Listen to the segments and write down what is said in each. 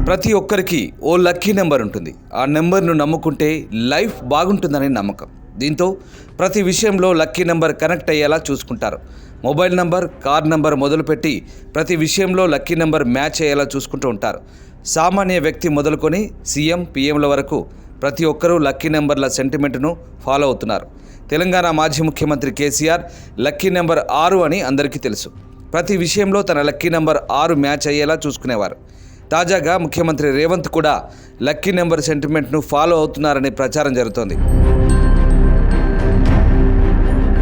ప్రతి ఒక్కరికి ఓ lucky number ఉంటుంది. ఆ నెంబర్ను నమ్ముకుంటే లైఫ్ బాగుంటుందని నమ్మకం. దీంతో ప్రతి విషయంలో లక్కీ నెంబర్ కనెక్ట్ అయ్యేలా చూసుకుంటారు. మొబైల్ నెంబర్, కార్ నెంబర్ మొదలుపెట్టి ప్రతి విషయంలో లక్కీ నెంబర్ మ్యాచ్ అయ్యేలా చూసుకుంటూ ఉంటారు. సామాన్య వ్యక్తి మొదలుకొని సీఎం, పీఎంల వరకు ప్రతి ఒక్కరూ లక్కీ నెంబర్ల సెంటిమెంట్ను ఫాలో అవుతున్నారు. తెలంగాణ మాజీ ముఖ్యమంత్రి కేసీఆర్ లక్కీ నెంబర్ 6 అని అందరికీ తెలుసు. ప్రతి విషయంలో తన లక్కీ నెంబర్ 6 మ్యాచ్ అయ్యేలా చూసుకునేవారు. తాజాగా ముఖ్యమంత్రి రేవంత్ కూడా లక్కీ నెంబర్ సెంటిమెంట్ను ఫాలో అవుతున్నారనే ప్రచారం జరుగుతోంది.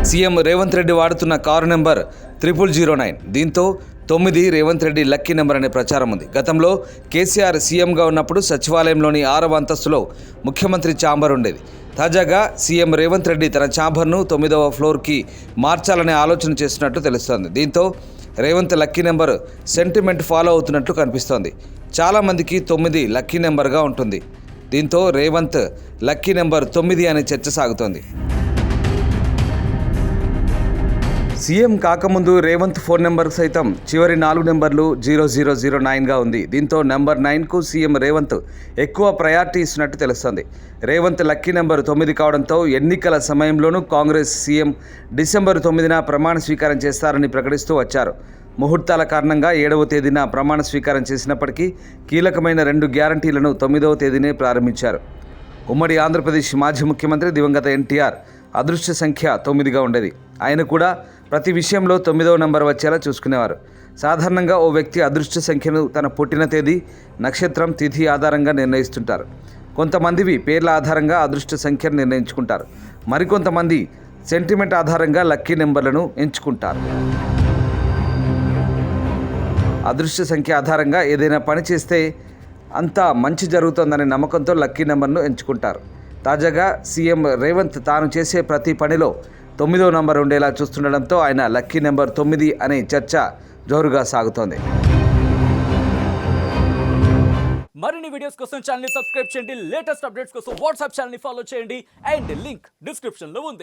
సీఎం రేవంత్ రెడ్డి వాడుతున్న కారు నెంబర్ 0009. దీంతో 9 రేవంత్ రెడ్డి లక్కీ నెంబర్ అనే ప్రచారం ఉంది. గతంలో కేసీఆర్ సీఎంగా ఉన్నప్పుడు సచివాలయంలోని 6వ అంతస్తులో ముఖ్యమంత్రి ఛాంబర్ ఉండేది. తాజాగా సీఎం రేవంత్ రెడ్డి తన ఛాంబర్ను 9వ ఫ్లోర్కి మార్చాలనే ఆలోచన చేస్తున్నట్టు తెలుస్తోంది. దీంతో Revanth lucky number sentiment follow అవుతున్నట్లు కనిపిస్తోంది. చాలామందికి 9 లక్కీ నెంబర్గా ఉంటుంది. దీంతో రేవంత్ లక్కీ నెంబర్ 9 అనే చర్చ సాగుతోంది. సీఎం కాకముందు రేవంత్ ఫోన్ నెంబర్ సైతం చివరి 4 నెంబర్లు 0009గా ఉంది. దీంతో నెంబర్ 9కు సీఎం రేవంత్ ఎక్కువ ప్రయారిటీ ఇస్తున్నట్టు తెలుస్తోంది. రేవంత్ లక్కీ నెంబర్ 9 కావడంతో ఎన్నికల సమయంలోనూ కాంగ్రెస్ సీఎం డిసెంబర్ 9న ప్రమాణ స్వీకారం చేస్తారని ప్రకటిస్తూ వచ్చారు. ముహూర్తాల కారణంగా 7వ తేదీన ప్రమాణ స్వీకారం చేసినప్పటికీ కీలకమైన 2 గ్యారంటీలను 9వ తేదీనే ప్రారంభించారు. ఉమ్మడి ఆంధ్రప్రదేశ్ మాజీ ముఖ్యమంత్రి దివంగత ఎన్టీఆర్ అదృష్ట సంఖ్య 9గా ఉండేది. ఆయన కూడా ప్రతి విషయంలో 9వ నెంబర్ వచ్చేలా చూసుకునేవారు. సాధారణంగా ఓ వ్యక్తి అదృష్ట సంఖ్యను తన పుట్టిన తేదీ, నక్షత్రం, తిథి ఆధారంగా నిర్ణయిస్తుంటారు. కొంతమందివి పేర్ల ఆధారంగా అదృష్ట సంఖ్యను నిర్ణయించుకుంటారు. మరికొంతమంది సెంటిమెంట్ ఆధారంగా లక్కీ నెంబర్లను ఎంచుకుంటారు. అదృష్ట సంఖ్య ఆధారంగా ఏదైనా పని చేస్తే అంతా మంచి జరుగుతుందనే నమ్మకంతో లక్కీ నెంబర్ను ఎంచుకుంటారు. తాజాగా సీఎం రేవంత్ తాను చేసే ప్రతి పనిలో 9వ నంబర్ ఉండేలా చూస్తుండడంతో ఆయన లక్కీ నెంబర్ 9 అనే చర్చ జోరుగా సాగుతోంది. మరిన్ని వీడియోస్ కోసం ఛానల్ ని సబ్స్క్రైబ్ చేయండి. లేటెస్ట్ అప్డేట్స్ కోసం వాట్సాప్ ఛానల్ ని ఫాలో చేయండి. అండ్ లింక్ డిస్క్రిప్షన్ లో ఉంది.